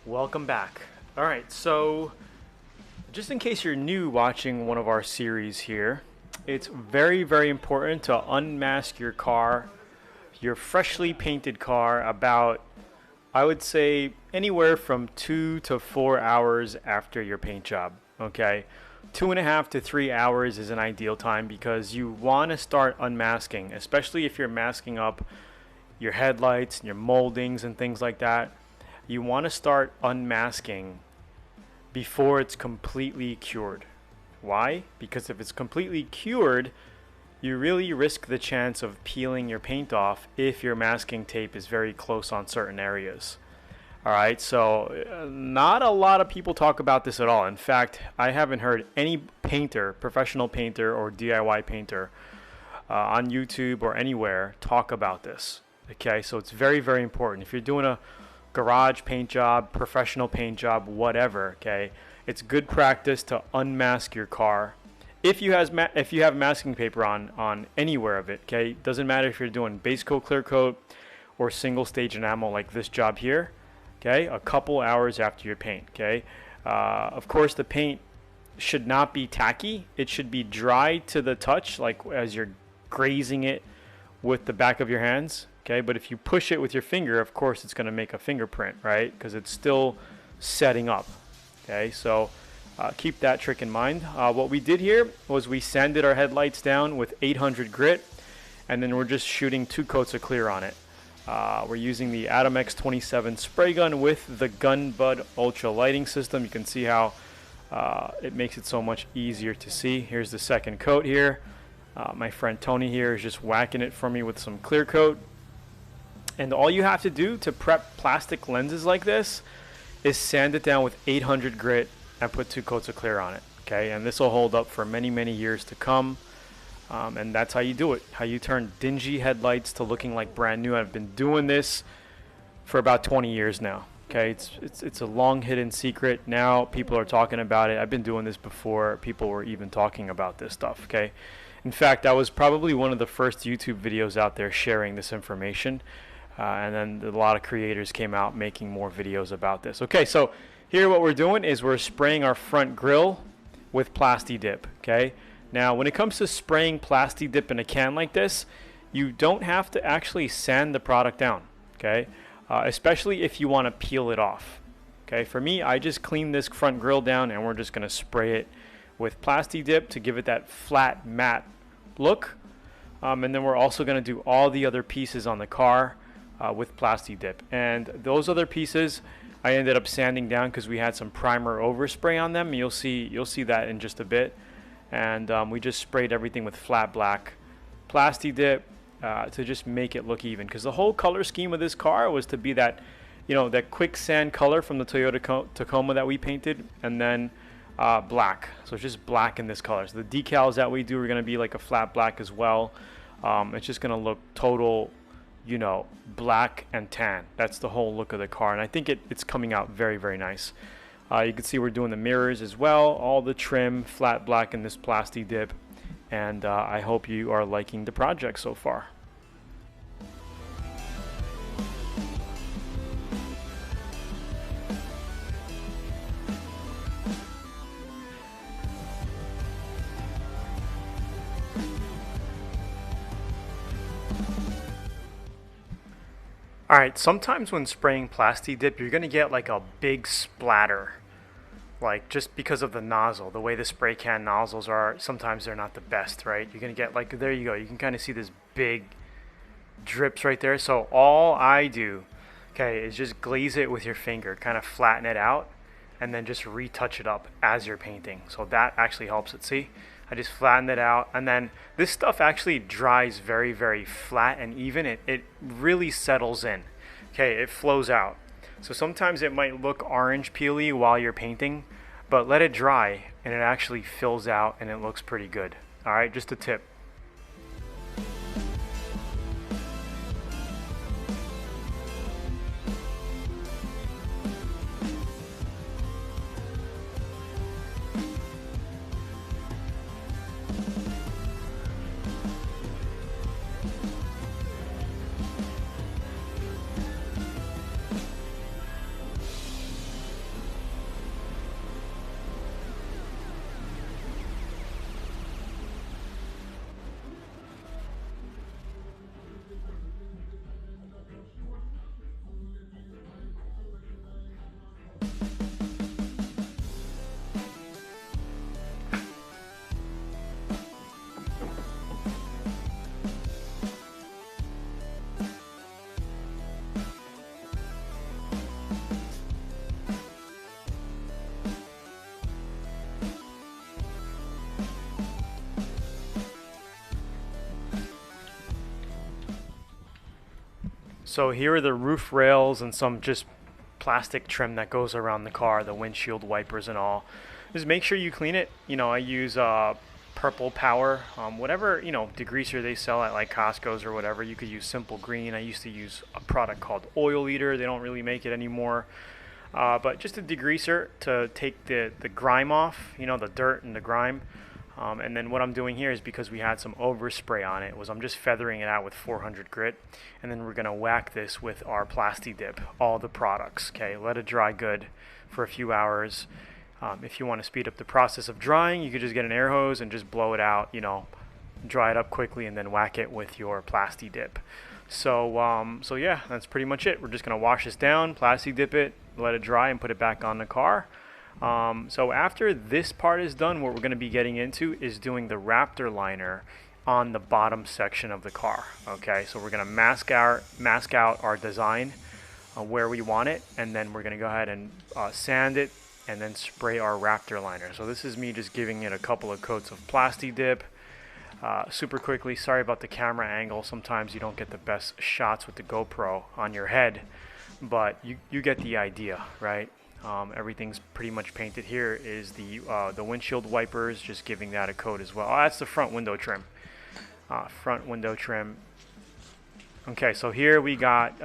Welcome back. All right, so just in case you're new watching one of our series here, it's very, very important to unmask your car, your freshly painted car, about, I would say, anywhere from 2 to 4 hours after your paint job. Okay, 2.5 to 3 hours is an ideal time because you want to start unmasking, especially if you're masking up your headlights and your moldings and things like that. You want to start unmasking before it's completely cured. Why? Because if it's completely cured, you really risk the chance of peeling your paint off if your masking tape is very close on certain areas. Alright, so not a lot of people talk about this at all. In fact, I haven't heard any painter, professional painter or DIY painter on YouTube or anywhere talk about this. Okay, so it's very, very important. If you're doing a garage paint job, professional paint job, whatever, okay, it's good practice to unmask your car. If you have masking paper on anywhere of it, okay, doesn't matter if you're doing base coat, clear coat, or single stage enamel like this job here, okay, a couple hours after your paint, okay. Of course, the paint should not be tacky. It should be dry to the touch, like as you're grazing it with the back of your hands. Okay, but if you push it with your finger, of course, it's going to make a fingerprint, right? Because it's still setting up. Okay, so keep that trick in mind. What we did here was we sanded our headlights down with 800 grit, and then we're just shooting 2 coats of clear on it. We're using the Atom X27 spray gun with the Gun Bud Ultra lighting system. You can see how it makes it so much easier to see. Here's the second coat here. My friend Tony here is just whacking it for me with some clear coat. And all you have to do to prep plastic lenses like this is sand it down with 800 grit and put 2 coats of clear on it. Okay, and this will hold up for many, many years to come. And that's how you do it. How you turn dingy headlights to looking like brand new. I've been doing this for about 20 years now. Okay, it's a long hidden secret. Now people are talking about it. I've been doing this before people were even talking about this stuff. Okay, in fact, I was probably one of the first YouTube videos out there sharing this information. And then a lot of creators came out making more videos about this. Okay, so here what we're doing is we're spraying our front grille with Plasti-Dip. Okay, now when it comes to spraying Plasti-Dip in a can like this, you don't have to actually sand the product down. Okay, especially if you want to peel it off. Okay, for me, I just clean this front grille down and we're just going to spray it with Plasti-Dip to give it that flat matte look. And then we're also going to do all the other pieces on the car with Plasti-Dip, and those other pieces I ended up sanding down because we had some primer overspray on them. You'll see that in just a bit. And we just sprayed everything with flat black Plasti-Dip to just make it look even, because the whole color scheme of this car was to be that, you know, that quicksand color from the Toyota Tacoma that we painted, and then black. So it's just black in this color. So the decals that we do are going to be like a flat black as well. It's just going to look total, you know, black and tan. That's the whole look of the car, and I think it's coming out very, very nice. You can see we're doing the mirrors as well, all the trim, flat black in this Plasti-Dip, and I hope you are liking the project so far. Alright, sometimes when spraying Plasti-Dip, you're going to get like a big splatter. Like, just because of the nozzle, the way the spray can nozzles are, sometimes they're not the best, right? You're going to get like, there you go, you can kind of see this big drips right there. So all I do, okay, is just glaze it with your finger, kind of flatten it out, and then just retouch it up as you're painting. So that actually helps it, see? I just flatten it out, and then this stuff actually dries very, very flat and even. It really settles in. Okay, it flows out. So sometimes it might look orange peely while you're painting, but let it dry and it actually fills out and it looks pretty good. Alright, just a tip. So here are the roof rails and some just plastic trim that goes around the car, the windshield wipers and all. Just make sure you clean it. You know, I use purple power, whatever, you know, degreaser they sell at like Costco's or whatever. You could use simple green. I used to use a product called Oil Eater. They don't really make it anymore. But just a degreaser to take the grime off, you know, the dirt and the grime. And then what I'm doing here is, because we had some overspray on it, was I'm just feathering it out with 400 grit, and then we're going to whack this with our Plasti-Dip, all the products. Okay, let it dry good for a few hours. If you want to speed up the process of drying, you could just get an air hose and just blow it out, you know, dry it up quickly, and then whack it with your Plasti-Dip. So yeah, that's pretty much it. We're just going to wash this down, Plasti-Dip it, let it dry, and put it back on the car. So after this part is done, what we're going to be getting into is doing the Raptor Liner on the bottom section of the car. Okay, so we're going to mask out our design where we want it, and then we're going to go ahead and sand it and then spray our Raptor Liner. So this is me just giving it a couple of coats of Plasti-Dip super quickly. Sorry about the camera angle. Sometimes you don't get the best shots with the GoPro on your head, but you get the idea, right? Everything's pretty much painted. Here is the windshield wipers, just giving that a coat as well. Oh, that's the front window trim. Front window trim. Okay, so here we got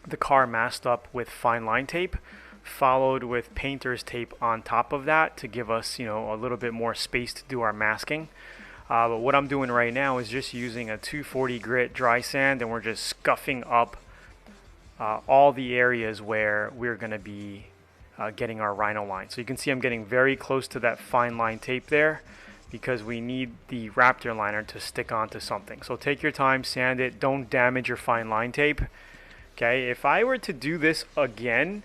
the car masked up with fine line tape, followed with painter's tape on top of that to give us, you know, a little bit more space to do our masking. But what I'm doing right now is just using a 240 grit dry sand, and we're just scuffing up all the areas where we're going to be getting our Rhino line. So you can see I'm getting very close to that fine line tape there, because we need the Raptor Liner to stick onto something. So take your time, sand it, don't damage your fine line tape. Okay, if I were to do this again,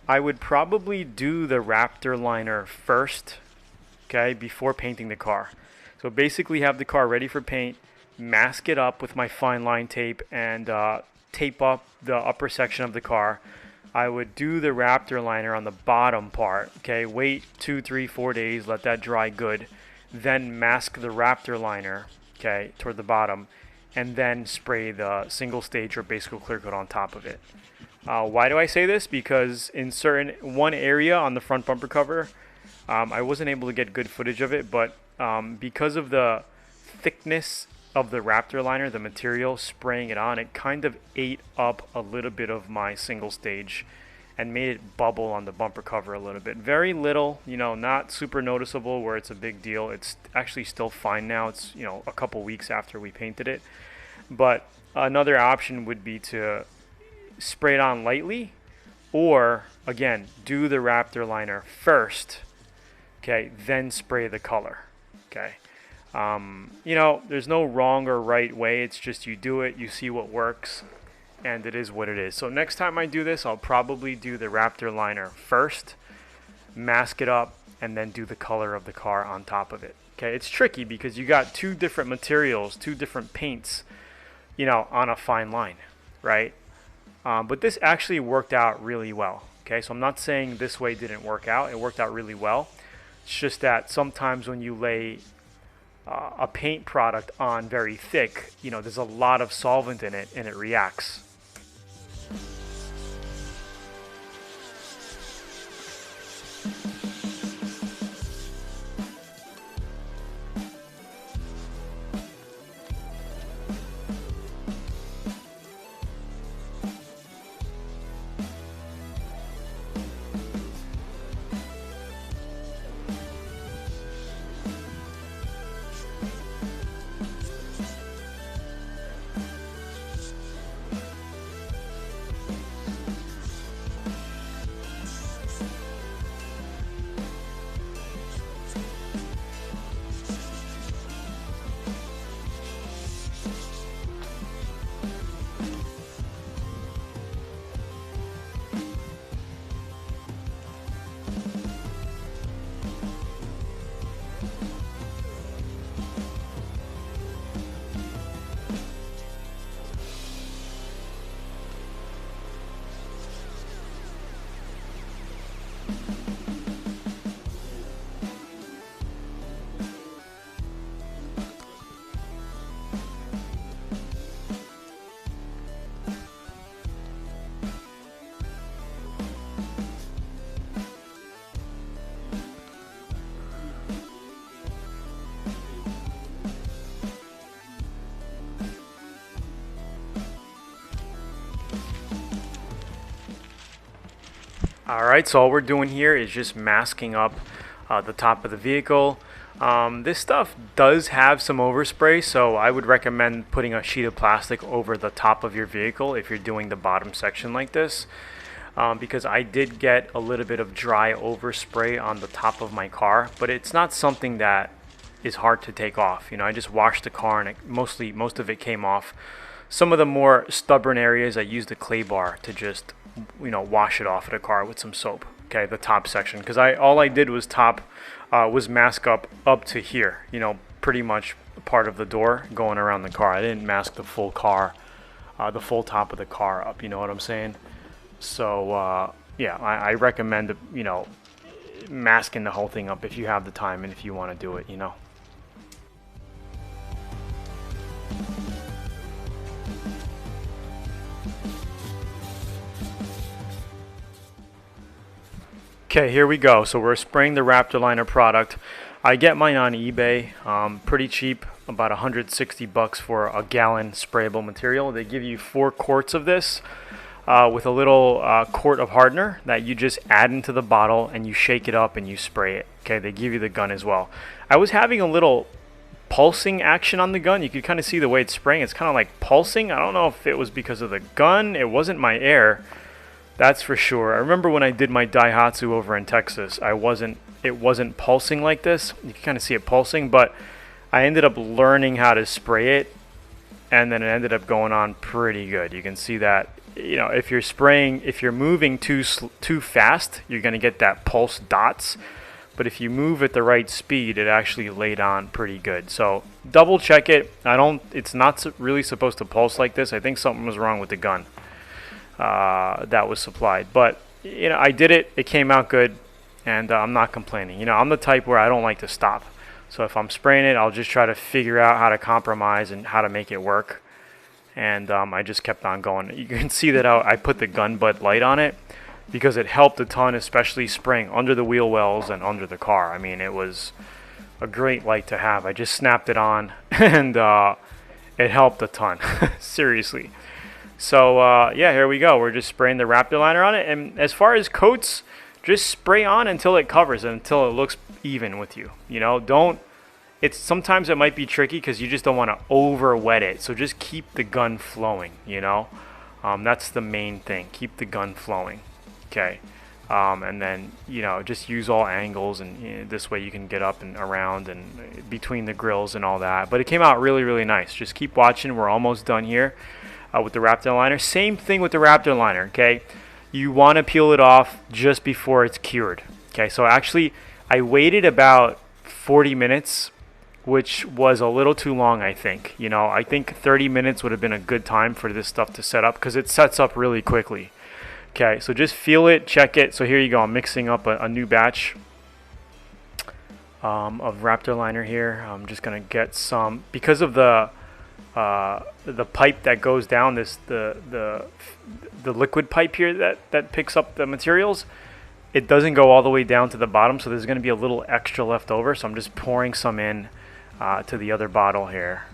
I would probably do the Raptor Liner first, okay, before painting the car. So basically have the car ready for paint, mask it up with my fine line tape, and tape up the upper section of the car. I would do the Raptor Liner on the bottom part, okay, wait 2, 3, 4 days, let that dry good, then mask the Raptor Liner, okay, toward the bottom, and then spray the single stage or basic clear coat on top of it. Why do I say this? Because in one area on the front bumper cover, I wasn't able to get good footage of it, but because of the thickness of the Raptor Liner, the material spraying it on, it kind of ate up a little bit of my single stage and made it bubble on the bumper cover a little bit. Very little, you know, not super noticeable where it's a big deal. It's actually still fine now. It's, you know, a couple weeks after we painted it. But another option would be to spray it on lightly, or again, do the Raptor Liner first, okay, then spray the color, okay. You know, there's no wrong or right way. It's just you do it, you see what works, and it is what it is. So next time I do this, I'll probably do the Raptor Liner first, mask it up, and then do the color of the car on top of it. Okay, it's tricky because you got two different materials, two different paints, you know, on a fine line, right? But this actually worked out really well. Okay, so I'm not saying this way didn't work out. It worked out really well. It's just that sometimes when you lay a paint product on very thick, you know, there's a lot of solvent in it and it reacts. Alright, so all we're doing here is just masking up the top of the vehicle. This stuff does have some overspray, so I would recommend putting a sheet of plastic over the top of your vehicle if you're doing the bottom section like this. Because I did get a little bit of dry overspray on the top of my car, but it's not something that is hard to take off. You know, I just washed the car and most of it came off. Some of the more stubborn areas, I used a clay bar to just, you know, wash it off of the car with some soap. Okay, the top section, because all I did was mask up to here. You know, pretty much part of the door going around the car. I didn't mask the full car, the full top of the car up. You know what I'm saying? So yeah, I recommend, you know, masking the whole thing up if you have the time and if you want to do it. You know. Okay, here we go. So we're spraying the Raptor Liner product. I get mine on eBay, pretty cheap, about 160 bucks for a gallon sprayable material. They give you 4 quarts of this with a little quart of hardener that you just add into the bottle and you shake it up and you spray it. Okay, they give you the gun as well. I was having a little pulsing action on the gun. You could kind of see the way it's spraying. It's kind of like pulsing. I don't know if it was because of the gun. It wasn't my air. That's for sure. I remember when I did my Daihatsu over in Texas, it wasn't pulsing like this. You can kind of see it pulsing, but I ended up learning how to spray it, and then it ended up going on pretty good. You can see that, you know, if you're moving too fast, you're going to get that pulse dots. But if you move at the right speed, it actually laid on pretty good. So double check it. It's not really supposed to pulse like this. I think something was wrong with the gun that was supplied, but you know, I did it. It came out good, and I'm not complaining. You know, I'm the type where I don't like to stop. So if I'm spraying it, I'll just try to figure out how to compromise and how to make it work. And I just kept on going. You can see that I put the gun butt light on it because it helped a ton, especially spraying under the wheel wells and under the car. I mean, it was a great light to have. I just snapped it on, and it helped a ton. Seriously. So yeah, here we go. We're just spraying the Raptor Liner on it, and as far as coats, just spray on until it covers and until it looks even with you. You know, sometimes it might be tricky because you just don't want to over wet it. So just keep the gun flowing. You know, that's the main thing. Keep the gun flowing. Okay, and then, you know, just use all angles, and you know, this way you can get up and around and between the grills and all that. But it came out really, really nice. Just keep watching. We're almost done here. With the Raptor Liner. Same thing with the Raptor Liner, okay? You want to peel it off just before it's cured. Okay, so actually I waited about 40 minutes, which was a little too long, I think. You know, I think 30 minutes would have been a good time for this stuff to set up because it sets up really quickly. Okay, so just feel it, check it. So here you go. I'm mixing up a new batch of Raptor Liner here. I'm just going to get some, because of the pipe that goes down, the liquid pipe here that picks up the materials, it doesn't go all the way down to the bottom, so there's going to be a little extra left over. So I'm just pouring some in to the other bottle here,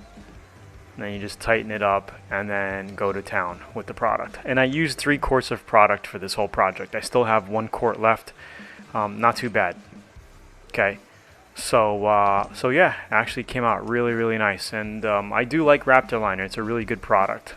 and then you just tighten it up and then go to town with the product. And I used 3 quarts of product for this whole project. I still have 1 quart left. Not too bad. Okay. So so yeah, actually came out really, really nice, and I do like Raptor Liner. It's a really good product.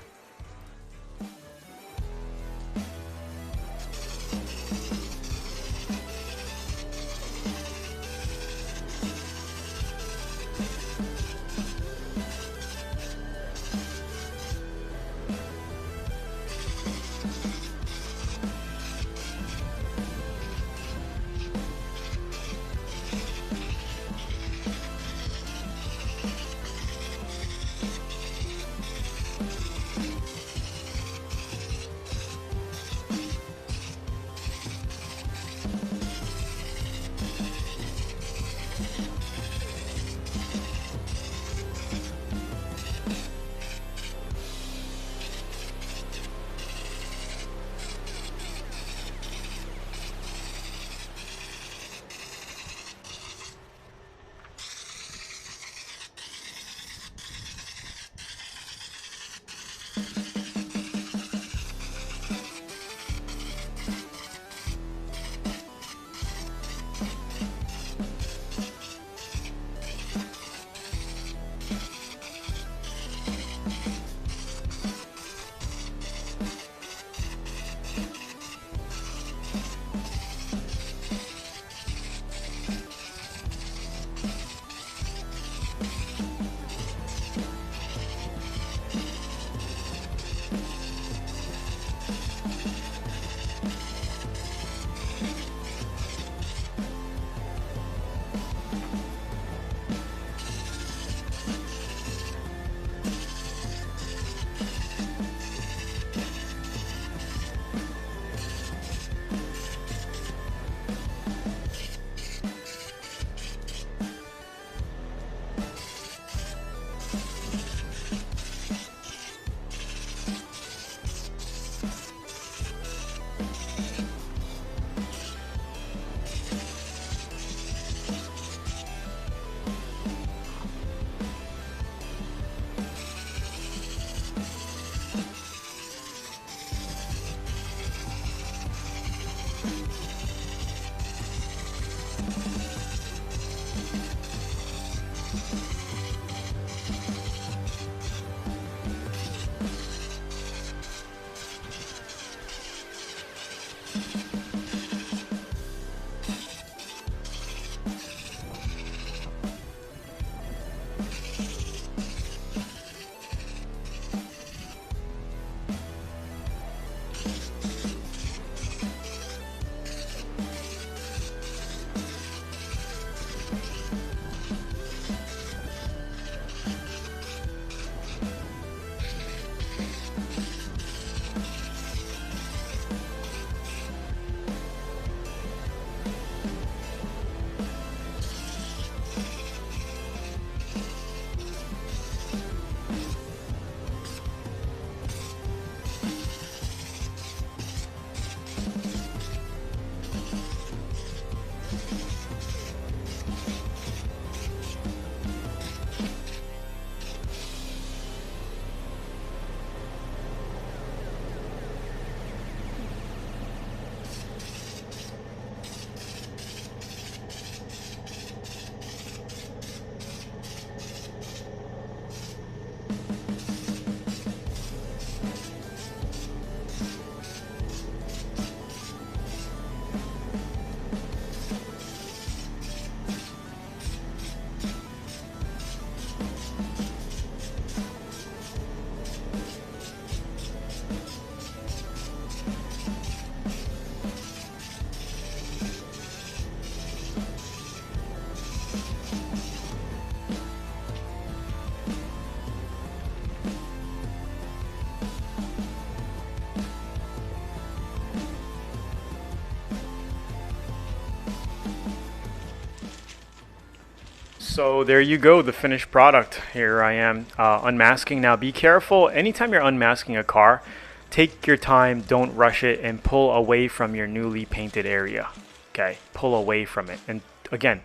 So there you go, the finished product. Here I am unmasking. Now be careful, anytime you're unmasking a car, take your time, don't rush it, and pull away from your newly painted area. Okay, pull away from it. And again,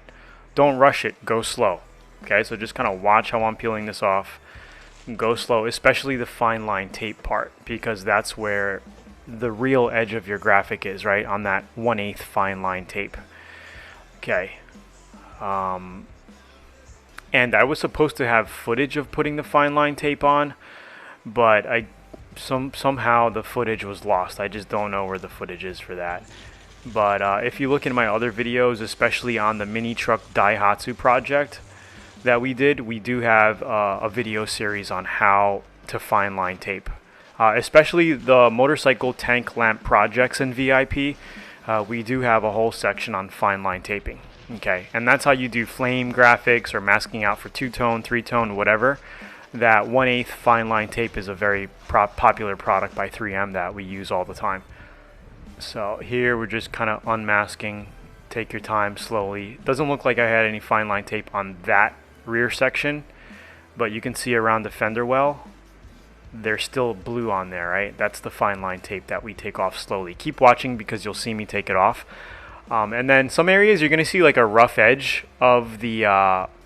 don't rush it, go slow. Okay, so just kind of watch how I'm peeling this off. Go slow, especially the fine line tape part, because that's where the real edge of your graphic is, right? On that 1/8 fine line tape. Okay. And I was supposed to have footage of putting the fine line tape on, but somehow the footage was lost. I just don't know where the footage is for that. But if you look in my other videos, especially on the mini truck Daihatsu project that we did, we do have a video series on how to fine line tape. Especially the motorcycle tank lamp projects in VIP, we do have a whole section on fine line taping. Okay, and that's how you do flame graphics or masking out for 2-tone, 3-tone, whatever. That 1/8 fine line tape is a very popular product by 3M that we use all the time. So here we're just kind of unmasking. Take your time slowly. Doesn't look like I had any fine line tape on that rear section, but you can see around the fender well, there's still blue on there, right? That's the fine line tape that we take off slowly. Keep watching because you'll see me take it off. And then some areas you're going to see like a rough edge of the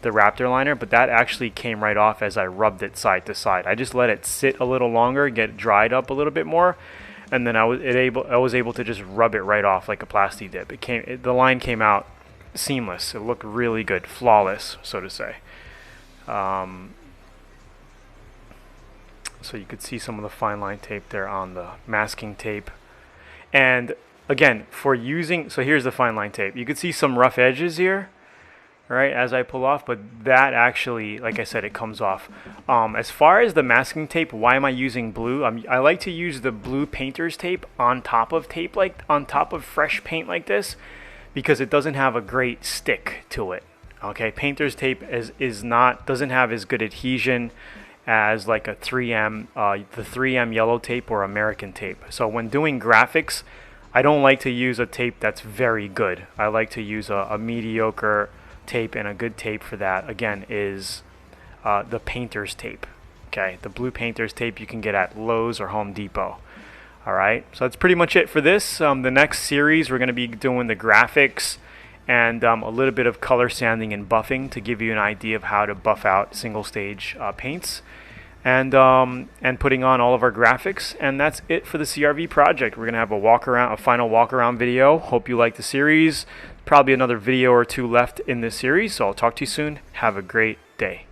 Raptor Liner, but that actually came right off as I rubbed it side to side. I just let it sit a little longer, get dried up a little bit more, and then I was able to just rub it right off like a Plasti-Dip. The line came out seamless. It looked really good, flawless, so to say. So you could see some of the fine line tape there on the masking tape. And again, so here's the fine line tape. You could see some rough edges here, right, as I pull off, but that actually, like I said, it comes off. As far as the masking tape, why am I using blue? I like to use the blue painter's tape on top of fresh paint like this, because it doesn't have a great stick to it. Okay, painter's tape doesn't have as good adhesion as like a 3M, the 3M yellow tape or American tape. So when doing graphics, I don't like to use a tape that's very good. I like to use a mediocre tape, and a good tape for that, again, is the painter's tape. Okay, the blue painter's tape you can get at Lowe's or Home Depot. All right, so that's pretty much it for this. The next series, we're going to be doing the graphics and a little bit of color sanding and buffing to give you an idea of how to buff out single stage paints, and putting on all of our graphics. And that's it for the CRV project. We're gonna have a final walk around video. Hope you like the series. Probably another video or two left in this series, so I'll talk to you soon. Have a great day.